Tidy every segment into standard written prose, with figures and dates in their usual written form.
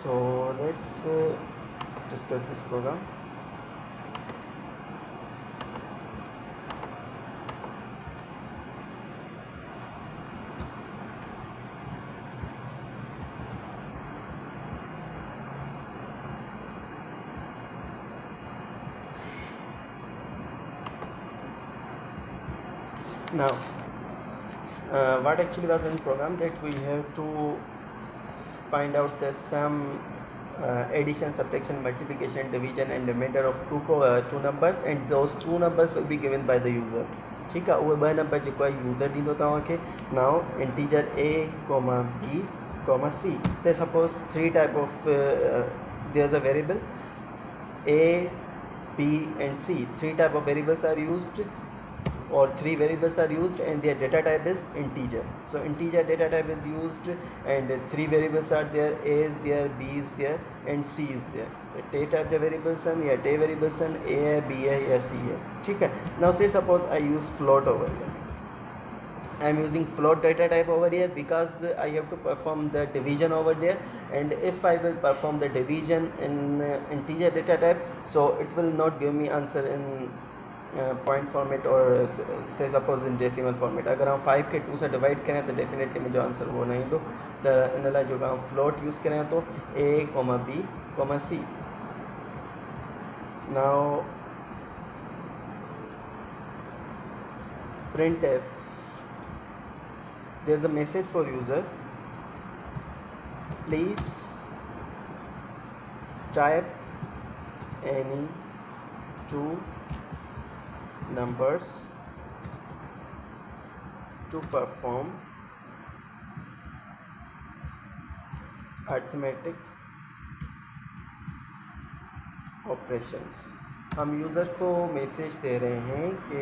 So let's discuss this program. Now what actually was in program, that we have to find out the sum, addition, subtraction, multiplication, division and remainder of two numbers, and those two numbers will be given by the user. ठीक है, उहे ॿ number जेको आहे user ॾींदो तव्हांखे. Now integer a, b, c. Say suppose three type of there's a variable a, b and c. Three type of variables are used, or three variables are used, and their data type is integer. So integer data type is used, and three variables are there: a is there, b is there and c is there. टे type के variables हैं या टे variables हैं, a है, b है या c है. ठीक है. नाउ से suppose I use float over here. I am using float data type over here because I have to perform the division over there, and if I will perform the division in integer data type, so it will not give me answer in point format और से suppose in decimal format. अगर हम 5 के 2 से divide करें तो definitely मुझे answer वो नहीं दो. तो इन लाइ जो हम फ्लोट यूज़ करें तो a, b, c. Now printf, there's a message for user: please type any two numbers to perform arithmetic operations. हम यूज़र को मैसेज दे रहे हैं कि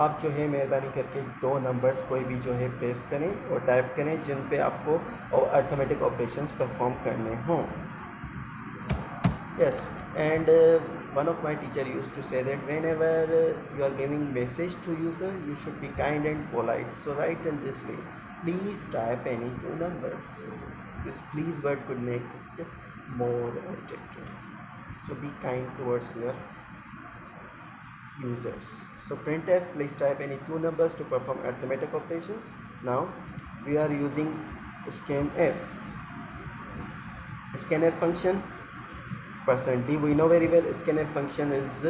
आप जो है मेहरबानी करके दो नंबर्स कोई भी जो है प्रेस करें और टाइप करें जिन पे आपको अर्थमेटिक ऑपरेशंस परफॉर्म करने हों. Yes, and one of my teacher used to say that whenever you are giving message to user, you should be kind and polite. So write in this way: please type any two numbers. This please word could make it more attractive. So be kind towards your users. So printf, please type any two numbers to perform arithmetic operations. Now we are using scanf. Scanf function, %d we know very well. Scanf function is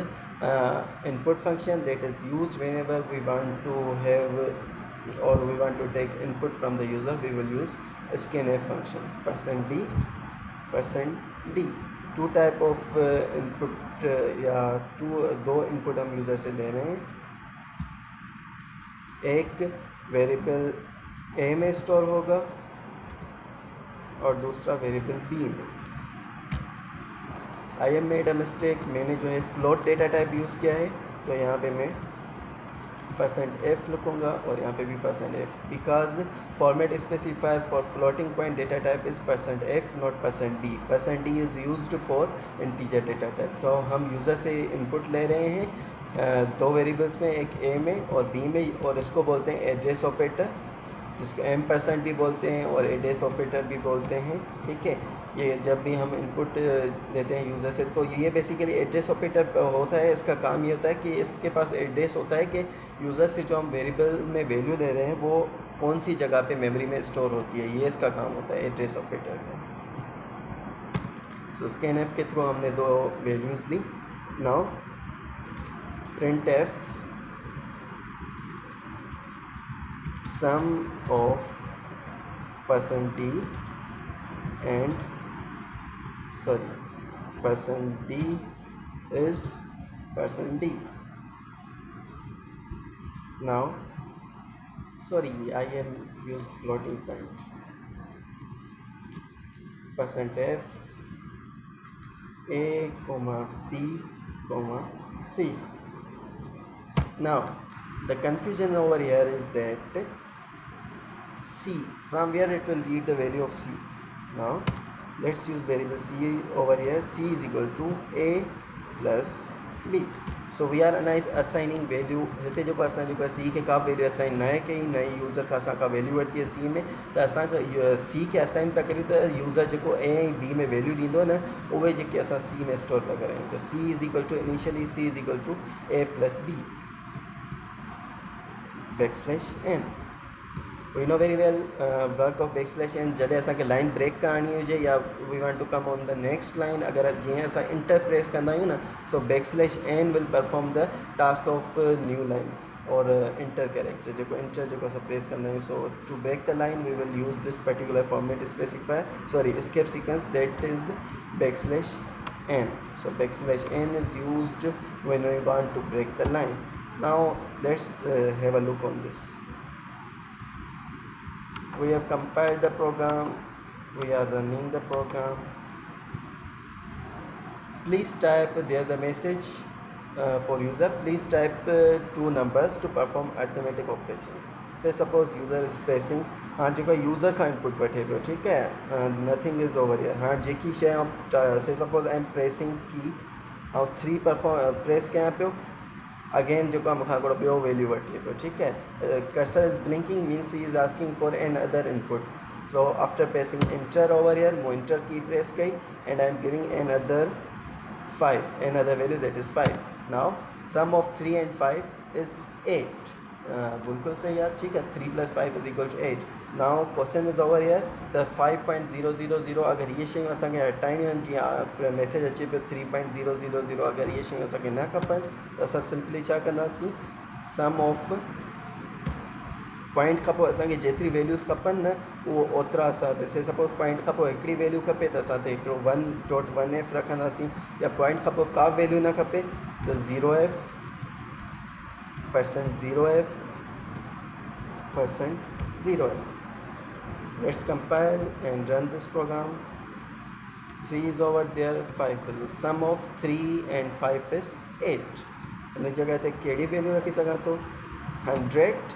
input function that is used whenever we want to have or we want to take input from the user. We will use scanf function. %d to type of input या दो input हम user से ले रहे हैं. एक variable a में store होगा और दूसरा वेरिएबल b में. I am made a mistake, मैंने जो है फ्लोट डेटा टाइप यूज़ किया है, तो यहाँ पे मैं %f लिखूँगा और यहाँ पे भी %f, because format specifier for floating point data type is %f not %d. %d is used for integer data type. तो हम यूज़र से इनपुट ले रहे हैं दो वेरिएबल्स में, एक a में और b में, और इसको बोलते हैं एड्रेस ऑपरेटर, जिसको m% भी बोलते हैं और एड्रेस ऑपरेटर भी बोलते हैं. ठीक है. ये जब भी हम इनपुट लेते हैं यूज़र से, तो ये बेसिकली एड्रेस ऑपरेटर होता है. इसका काम ये होता है कि इसके पास एड्रेस होता है कि यूज़र से जो हम वेरिएबल में वैल्यू ले रहे हैं वो कौन सी जगह पे मेमोरी में स्टोर होती है. ये इसका काम होता है एड्रेस ऑपरेटर का. सो स्कैनएफ के थ्रू हमने दो वैल्यूज़ ली. Now printf sum of %d and %d is %d. Now I am used floating point. %f a, b, c. Now the confusion over here is that c, from where it will read the value of c. Now let's use variable c over here. C is equal to a plus b. So we are assigning value हिते जो असां जो सी के का value assign न कई नए user का असां का वैल्यू वठी है सी में तो असां सी के असाइन पिया करियूं त यूज़र जो ए ऐं बी में वैल्यू ॾींदो न उहे जेके असां सी में स्टोर पिया करायूं तो C is equal to initially C is equal to A plus B \n we know very well work of \n जॾहिं असांखे लाइन ब्रेक करणी हुजे या we want to come on the next line अगर जीअं असां इंटर प्रेस कंदा आहियूं न so \n will perform the task of new line और इंटर कैरेक्टर जो इंटर जो असां प्रेस कंदा आहियूं so to break the line we will use this particular format specifier sorry escape sequence that is \n so \n is used when we want to break the line. Now let's have a look on this. We have compiled the program, we are running the program. Please type, there's a message for user, please type two numbers to perform arithmetic operations. Say suppose user is pressing हाँ जो user का input वठे पियो ठीक है nothing is over here हाँ जेकी शइ से सपोज आई एम प्रेसिंग की ऐं 3 प्रेस कयां पियो अगेन जो मूंखां हिकिड़ो ॿियो वैल्यू वठे पियो ठीक है cursor is blinking means he is asking for another input so after pressing enter over here मूं इंटर की प्रेस कई and I am giving another 5 another value that is 5 now sum of 3 and 5 is 8 बिल्कुल सही यार ठीक है 3 plus 5 is equal to 8 now question is over here the 5.000 अगर ये शयूं असांखे हटाइणियूं आहिनि जीअं मैसेज अचे पियो 3.000 अगर ये शयूं असांखे न खपनि त असां सिंपली छा कंदासीं सम ऑफ पॉइंट खां पोइ असांखे जेतिरी वैल्यूज़ खपनि न उहो ओतिरा असां से सपोज पॉइंट खां पोइ हिकिड़ी वैल्यू खपे त असां त हिकिड़ो 1.1f रखंदासीं या पॉइंट खां पोइ का वैल्यू न खपे त 0f %0f %0f let's compile and run this program 3 is over there 5 is sum of 3 and 5 is 8 इन जगह ते कहिड़ी वैल्यू रखी सघां थो 100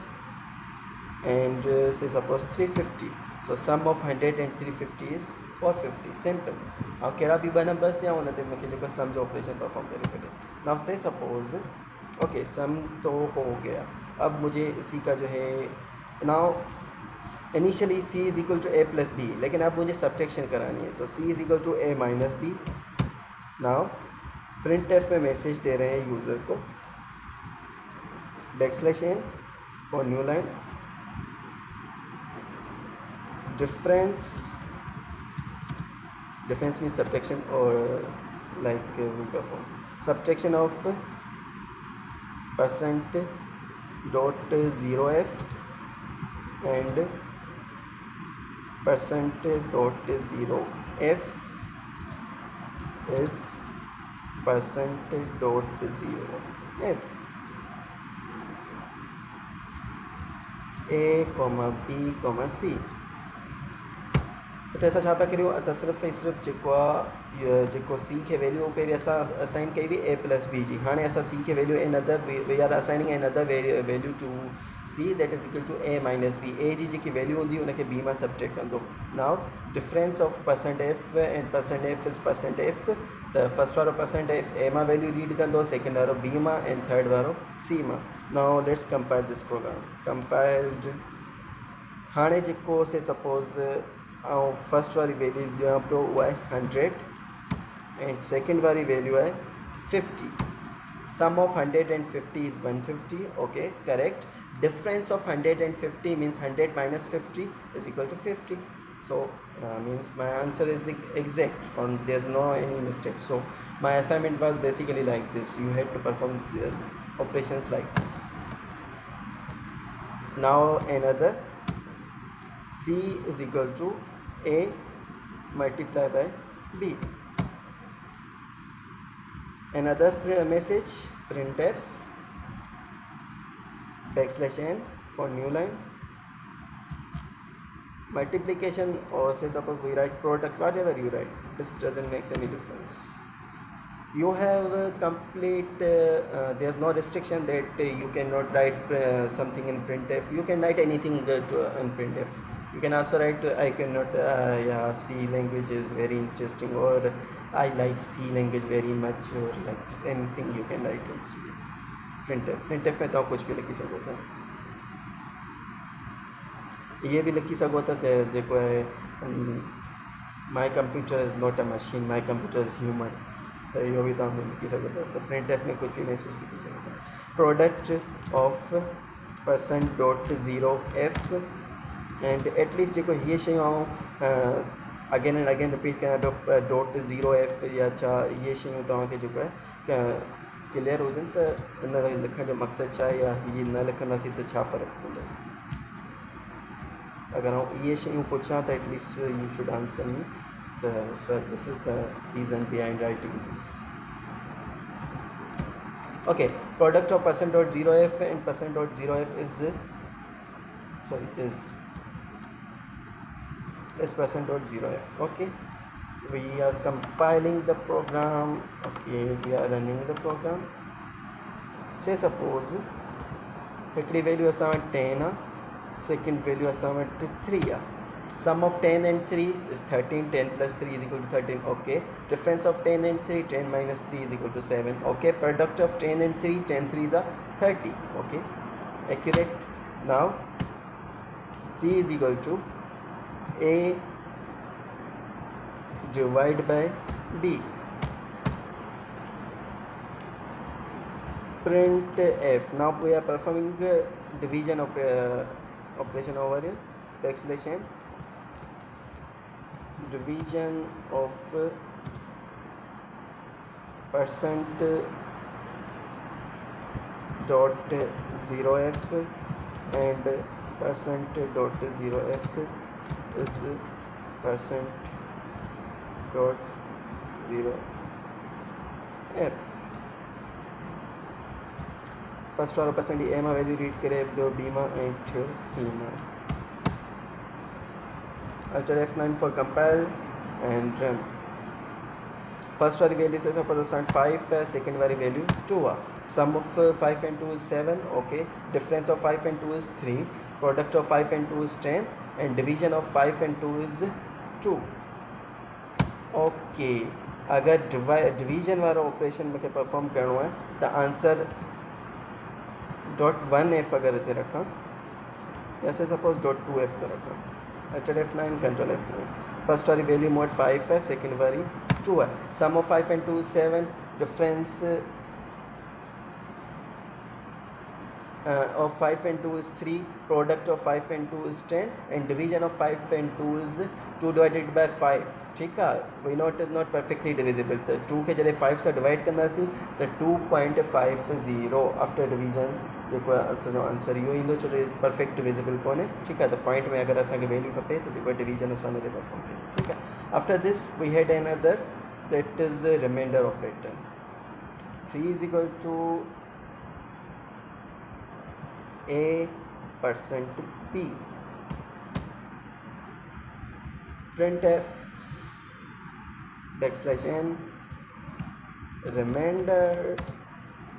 and say suppose 350 so sum of 100 and 350 is 450 simple और कहिड़ा बि ॿ नंबर्स ॾियां हुन ते मूंखे जेको सम जो ऑपरेशन परफॉर्म करे सघे नाउ से सपोज ओके सम तो हो गया अब मुझे इसी का जो है now initially C is equal to A plus B लेकिन अब मुझे सब्ट्रैक्शन करानी है तो C is equal to A minus B now printf में मैसेज दे रहे हैं यूज़र को \n for new line difference means subtraction or like we perform subtraction of %.0f and %.0f is %.0f a, b, c तो असां छा पिया करियूं असां सिर्फ़ु जेको सी खे वैल्यू पहिरीं असां असाइन कई हुई ए प्लस बी जी हाणे असां सी खे value another we are assigning another value to C that is equal to A minus B A जी जेकी वैल्यू हूंदी उनखे बी मां सब्ट्रैक्ट कंदो now difference of %f and %f is %f त first वारो %f A मां value read कंदो सेकेंड वारो बी मां एंड थर्ड वारो सी मां now let's compile this program compiled हाणे जेको से सपोज़ ऐं फर्स्ट वारी वैल्यू ॾियां पियो उहा आहे 100 एंड सेकेंड वारी वैल्यू आहे 50 सम of 100 and 50 is 150 okay correct difference of 100 and 50 means 100 minus 50 is equal to 50 so means my answer is the exact and there's no any mistake so my assignment was basically like this you had to perform the operations like this now another C is equal to A multiplied by B. Another message printf \n for new line multiplication or say suppose we write product whatever you write this doesn't make any difference. You have complete there's no restriction that you cannot write something in printf you can write anything in printf You can also write I cannot yeah, C language is very interesting, or I like C language very much, or like anything you can write in C. printf में तो कुछ भी लिखी सघो था, ये भी लिखी सघो था कि जेको है my computer is not a machine, my computer is human, तो इहो भी तव्हां लिखी सघो था। तो printf में कुछ भी मैसेज लिखी सघो था। Product of percent dot zero F and at least जेको हीअ शयूं आऊं अगेन एंड अगेन रिपीट कयां पियो, डॉट ज़ीरो एफ या छा इहे शयूं तव्हांखे जेको आहे क्लियर हुजनि त इन लिखण जो मक़सदु छा आहे, या हीअ न लिखंदासीं त छा फ़र्क़ु पवंदो। अगर आउं इहे शयूं पुछां त at least you should answer me त sir this is the reason behind writing this. Okay, product of percent dot zero f and percent dot zero f is percent dot zero f. Okay, we are compiling the program. Okay, we are running the program. Say suppose हिकिड़ी value असां वटि 10 आहे, second value असां वटि 3 आहे। Sum of 10 and 3 is 13. 10 plus 3 is equal to 13. Okay. Difference of 10 and 3, 10 minus 3 is equal to 7. Okay. Product of 10 and 3, 10 3s are 30. Okay. Accurate. Now C is equal to A divided by B. Print F. Now we are performing division operation over here. Backslash n. Division of percent dot zero f and percent dot zero f is percent dot zero f. First वाला percent ए में value read करे, ॿियो B में ऐं थियो सी में। Alter F9 for compile and run. First वाली value से सपोज असां 5 है, सेकेंड वाली वैल्यू 2 है। Sum of 5 and 2 is 7. Okay, difference of 5 and 2 is 3, product of 5 and 2 is 10 and division of 5 and 2 is 2. Okay, अगर डिवीजन वाला operation मूंखे perform करिणो है त आंसर .1f अगर इते रखां, ऐसे सपोज .2f तो रखां। Alter F9, Control F9. First वाली वैल्यू मोड 5 है, सेकेंड वाली 2 है। Sum of 5 and 2 is 7, difference of 5 and 2 is 3, product of 5 and 2 is 10 and division of 5 and 2 is 2 divided by 5. ठीक है, we know it is not perfectly divisible, तो 2 के जरिए 5 से डिवाइड कंदासीं त 2.50 आफ्टर डिवीजन जेको असांजो आंसर इहो ईंदो, छो जो परफेक्ट डिविजिबल कोन्हे। ठीकु आहे, त पॉइंट में अगरि असांखे वैल्यू खपे त जेको डिवीजन असां हुनखे परफॉर्म कयूं। ठीकु आहे, after this we had another that is reminder operator. C is equal to A percent B. Printf backslash n remainder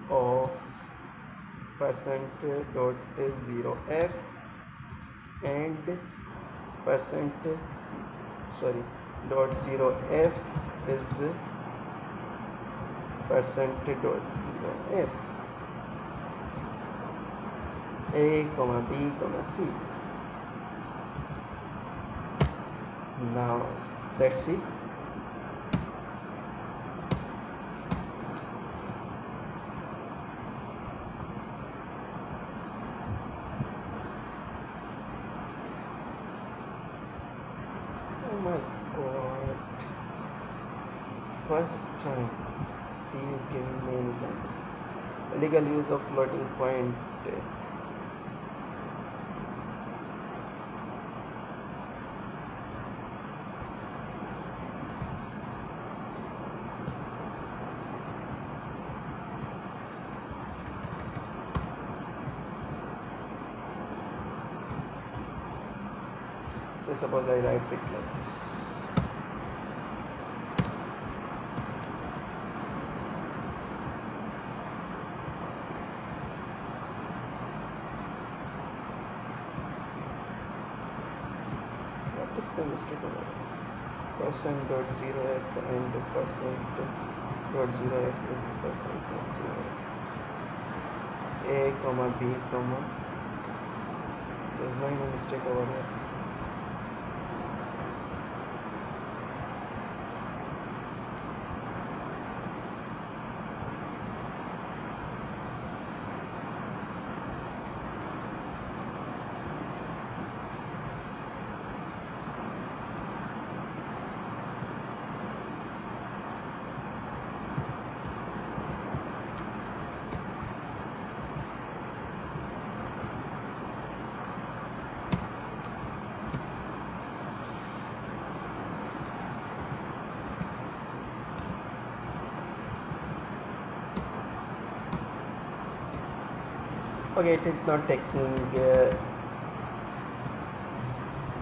of percent dot zero f and percent dot zero f is percent dot zero f. A, B, C. Now let's see. Oh my god. First time C is giving me any kind of illegal use of floating point. So suppose I write it like this. What's the mistake over here? %.0f and %.0f is %.0f. A comma B comma. There's no mistake over here. Okay, it is not taking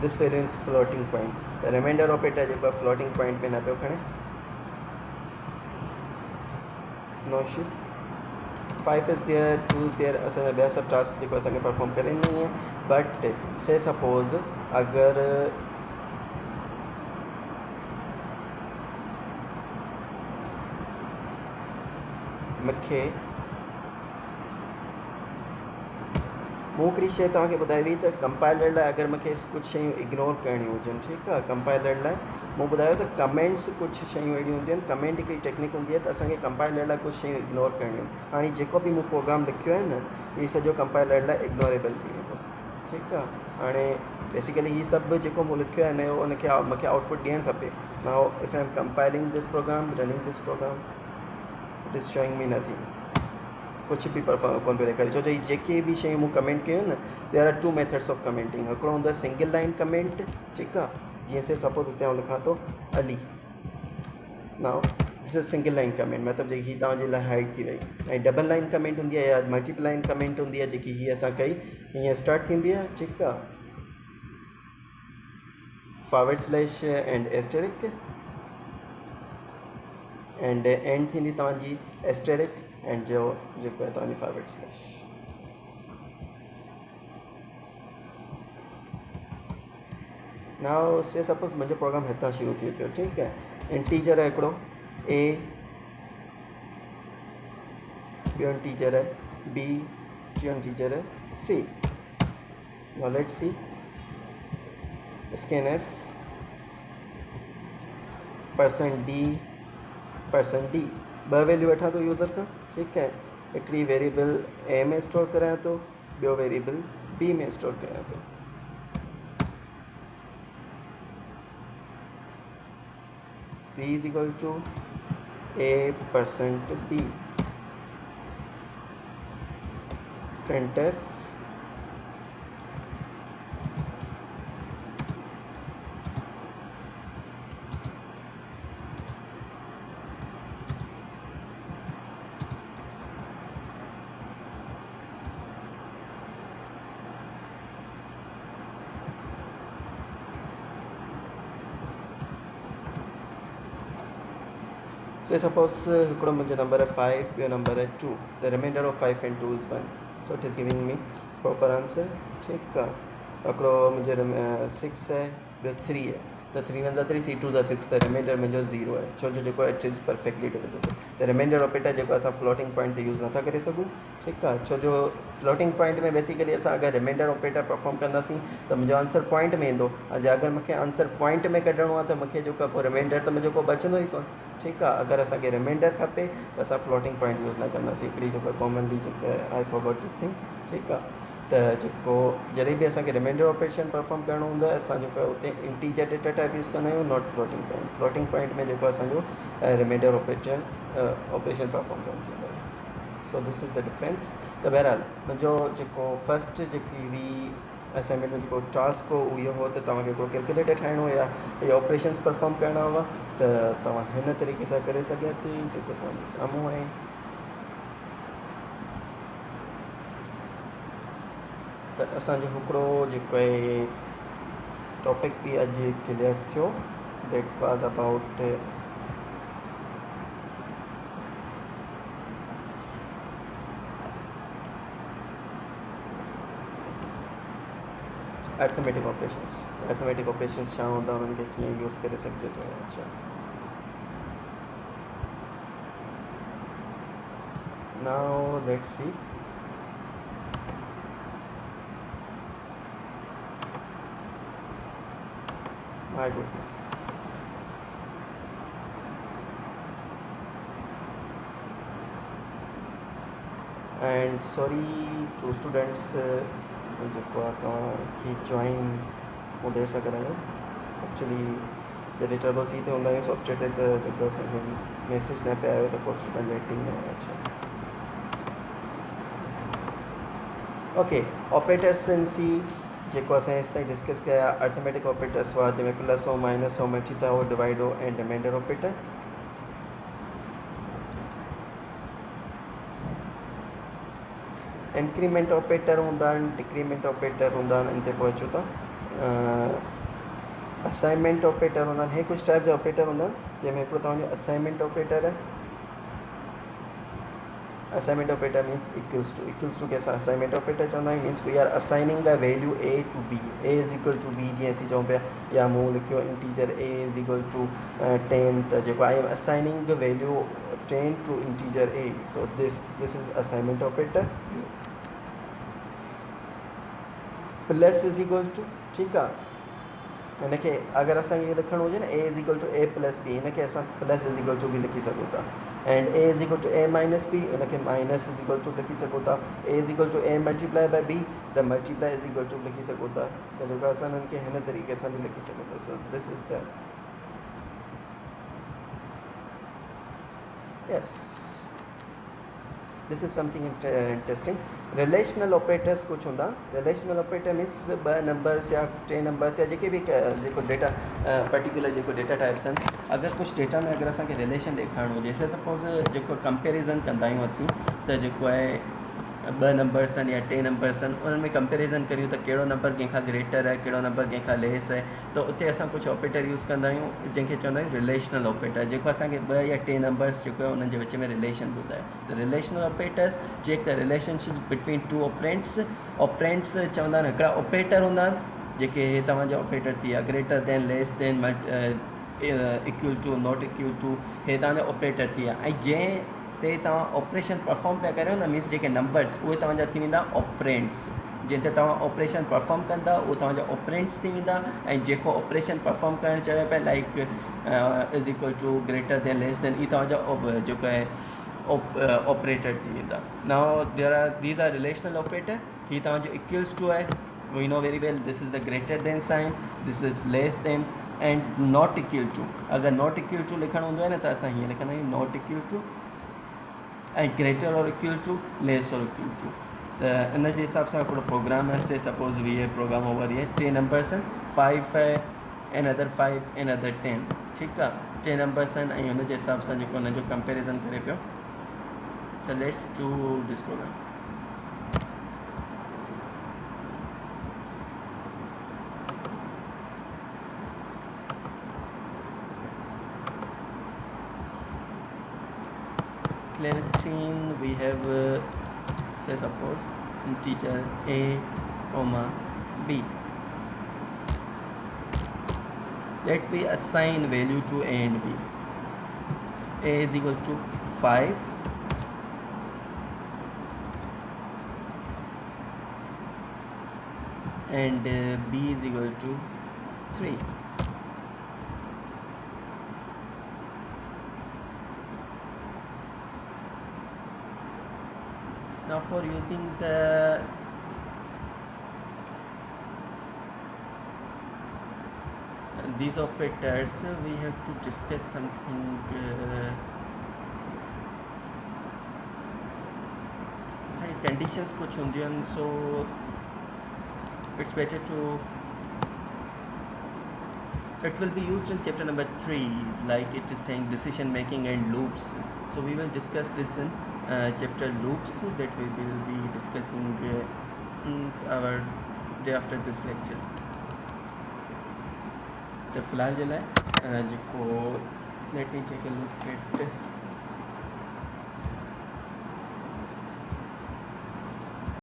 this value is floating point. The remainder operator जो floating point पे ना पे खड़े no issue. 5 is there, 2 is there. असल में सब task जो असांखे परफॉर्म करे नहीं है. बट से सपोज अगर मूंखे हिकिड़ी शइ तव्हांखे ॿुधाई हुई त कंपाइलर लाइ अगरि मूंखे कुझु शयूं इग्नोर करणियूं हुजनि, ठीकु आहे. कंपाइलर लाइ मूं ॿुधायो त कमेंट्स कुझु शयूं अहिड़ियूं हूंदियूं आहिनि. कमेंट हिकिड़ी टेक्निक हूंदी आहे त असांखे कंपाइलर लाइ कुझु शयूं इग्नोर करणियूं आहिनि. हाणे जेको बि मूं प्रोग्राम लिखियो आहे न, इहो सॼो कंपाइलर लाइ इग्नोरेबल थी वेंदो, ठीकु आहे. हाणे बेसिकली हीअ सभु जेको मूं लिखियो आहे न, उनखे मूंखे आउटपुट ॾियणु खपे. Now if I am compiling this program, running this program, it is showing me nothing. कुछ भी परफॉर्म कोन पियो ॾेखारे, छो जो जेके बि शयूं मूं कमेंट कयूं न, there are 2 methods of commenting. हिकिड़ो हूंदो आहे सिंगल लाइन कमेंट, ठीकु आहे. जीअं से सपोज हिते लिखां थो Ali, now this is single line comment, मतिलबु जेकी तव्हांजे लाइ हाइड थी वई. ऐं डबल लाइन कमेंट हूंदी आहे या मल्टीपल लाइन कमेंट हूंदी आहे, जेकी हीअ असां कई हीअं स्टार्ट थींदी आहे, ठीकु आहे. / एंड एस्टेरिक एंड एंड थींदी तव्हांजी एस्टेरिक एंड जो जेको आहे तव्हांजी / नाउ से सपोज मुंहिंजो प्रोग्राम हितां शुरू थी पियो, ठीकु आहे. इंटीजर आहे हिकिड़ो ए, ॿियो इंटीजर आहे बी, टियों इंटीजर आहे C. Now let's see scanf %d %d ॿ वैल्यू वठां थो यूज़र खां, ठीकु आहे. हिकिड़ी वेरिएबल ए में स्टोर करायां थो, ॿियो वेरिएबल बी में स्टोर करायां थो. c is equal to a %b printf से सपोज हिकिड़ो मुंहिंजो नंबर आहे 5, ॿियो नंबर आहे 2. The reminder of 5 and 2 is 1, so it is giving me proper answer, ठीकु आहे. हिकिड़ो मुंहिंजो 6 आहे, ॿियो 3 आहे. त 3 1 3, 3 2 6, त रिमाइंडर मुंहिंजो 0 आहे, छो जो जेको इट इज़ परफेक्टली डिविजिबल. त रिमाइंडर ऑपरेटर जेको असां फ्लोटिंग पॉइंट ते यूज़ नथा करे सघूं, ठीकु आहे. छो जो फ्लोटिंग पॉइंट में बेसिकली असां अगरि रिमाइंडर ऑपरेटर परफॉर्म कंदासीं त मुंहिंजो आंसर पॉइंट में ईंदो. अगरि मूंखे आंसर पॉइंट में कढणो आहे त मूंखे जेको आहे पोइ रिमाइंडर त मुंहिंजो को बचंदो ई कोन, ठीकु आहे. अगरि असांखे रिमाइंडर खपे त असां फ्लोटिंग पॉइंट यूज़ न कंदासीं. हिकिड़ी जेको कॉमनली जेको आई फॉरगॉट दिस थिंग, ठीकु आहे. त जेको जॾहिं बि असांखे रिमाइंडर ऑपरेशन परफॉर्म करिणो हूंदो आहे, असां जेको आहे उते इंटीजर डेटा टाइप यूज़ कंदा आहियूं, not floating point. Floating point में जेको असांजो रिमाइंडर ऑपरेशन परफॉर्म करणु थींदो आहे. सो दिस इज़ द डिफरेंस. त बहरहाल मुंहिंजो जेको फस्ट जेकी हुई असाइनमेंट में जेको टास्क हो उहो हो त तव्हांखे हिकिड़ो कैलकुलेटर ठाहिणो हुया, इहे ऑपरेशन्स परफॉर्म करणा हुआ. त तव्हां हिन तरीक़े सां करे सघिया थी जेको तव्हांजे साम्हूं आहे. त असांजो हिकिड़ो जेको आहे टॉपिक बि अॼु क्लियर थियो, that was about arithmetic operations छा हूंदा उन्हनि खे कीअं यूज़ करे सघिजे थो। अच्छा, now let's see. My goodness, and sorry to students जेको आहे तव्हांखे जॉइन मूं देरि सां करायो। एक्चुअली जॾहिं ट्रबल सी ते हूंदा आहियूं सॉफ्टवेयर ते, त जेको असांखे मैसेज न पिया आयो त पोइ स्टूडेंट वेटिंग में आहे। अच्छा, ओके, ऑपरेटर्स इन सी जेको असां हेसि ताईं डिस्कस कया अर्थमेटिक ऑपरेटर्स हुआ, जंहिंमें प्लस हो, माइनस हो, मल्टीप्लाई हो, डिवाइड हो ऐं रिमाइंडर ऑपरेटर। इंक्रीमेंट ऑपरेटर हूंदा आहिनि, डिक्रीमेंट ऑपरेटर हूंदा आहिनि, इन ते पोइ अचूं था। असाइनमेंट ऑपरेटर हूंदा आहिनि। हे कुझु टाइप जा ऑपरेटर हूंदा आहिनि, जंहिंमें हिकिड़ो तव्हांजो असाइनमेंट ऑपरेटर आहे। Assignment operator means equals to के असां असाइनमेंट ऑपरेटर चवंदा आहियूं। Means we are assigning the value A to B, A is equal to B. जीअं असीं चऊं पिया, या मूं लिखियो integer A is equal to 10, त जेको I am assigning the value 10 to integer A, so this is assignment operator. Plus is equal to, ठीकु आहे, हिनखे अगरि असांखे लिखणो हुजे न A is equal to A plus B, हिनखे असां प्लस इज़ इक्वल टू बि लिखी सघूं था। And A is equal to A minus B, हिनखे माइनस इज़ इक्वल टू लिखी सघूं था। A is equal to A multiply by B, त मल्टीप्लाई इज़ इक्वल टू लिखी सघूं था। त जेको असां हिननि खे हिन तरीक़े सां बि लिखी सघूं था। सो this is the yes, this is something interesting. Relational operators कुझु हूंदा। रिलेशनल ऑपरेटर मीन्स 2 नंबर्स या 3 नंबर्स या जेके बि जेको डेटा पर्टिकुलर जेको डेटा टाइप्स आहिनि, अगरि कुझु डेटा में अगरि असांखे रिलेशन ॾेखारिणो हुजे, से सपोज़ जेको कंपेरिज़न कंदा आहियूं असीं, त जेको आहे 2 नंबर्स आहिनि या 3 नंबर्स आहिनि, उन्हनि में कंपेरिज़न करियूं त कहिड़ो नंबर कंहिंखां ग्रेटर आहे, कहिड़ो नंबर कंहिंखां लेस आहे, त उते असां कुझु ऑपरेटर यूज़ कंदा आहियूं जंहिंखे चवंदा आहियूं रिलेशनल ऑपरेटर, जेको असांखे 2 या 3 नंबर्स जेको आहे उन्हनि जे विच में रिलेशन ॿुधाए। त relational operators check the relationship between 2 operands. Operands चवंदा आहिनि हिकिड़ा ऑपरेटर हूंदा आहिनि, जेके हे तव्हांजा ऑपरेटर थी विया, greater than, less than, equal to, not equal to, हे तव्हांजा ऑपरेटर थी विया। ऐं जंहिं ते तव्हां ऑपरेशन परफॉर्म पिया करियो न, मीन्स जेके नंबर्स उहे तव्हांजा थी वेंदा ऑपरेंट्स। जंहिं ते तव्हां ऑपरेशन परफॉर्म कंदा उहे तव्हांजा ऑपरेंट्स थी वेंदा। ऐं जेको ऑपरेशन परफॉर्म करणु चयो पिया, like is equal to, greater than, less than, ई तव्हांजा जेको आहे ऑपरेटर थी वेंदा। Now these are relational operator. ही तव्हांजो इक्वल्स टू आहे, we know very well, this is the greater than sign, this is less than, and not equal to. अगरि नॉट इक्वल टू लिखणु हूंदो आहे न, त असां हीअं लिखंदा आहियूं नॉट इक्वल टू, ऐं ग्रेटर और इक्वल टू, लेस और इक्वल टू। त इन जे हिसाब सां हिकिड़ो प्रोग्राम आहे, से suppose we a program over ये 3 नंबर्स आहिनि, 5 आहे, एन अदर 5, एन अदर 10, ठीकु आहे, 3 नंबर्स आहिनि ऐं हुनजे हिसाब सां जेको हुनजो कंपेरिज़न करे पियो। So let's do this program. Clear screen. We have say suppose integer a comma b. Let we assign value to a and b. A is equal to 5. And b is equal to 3. Now for using these operators, we have to discuss something. Conditions kuch hundiyan, so it's better to, it will be used in chapter number 3, like it is saying decision making and loops. So we will discuss this in chapter loops, that we will be discussing our day after this lecture. तो फिलहाल जो है let me take a look at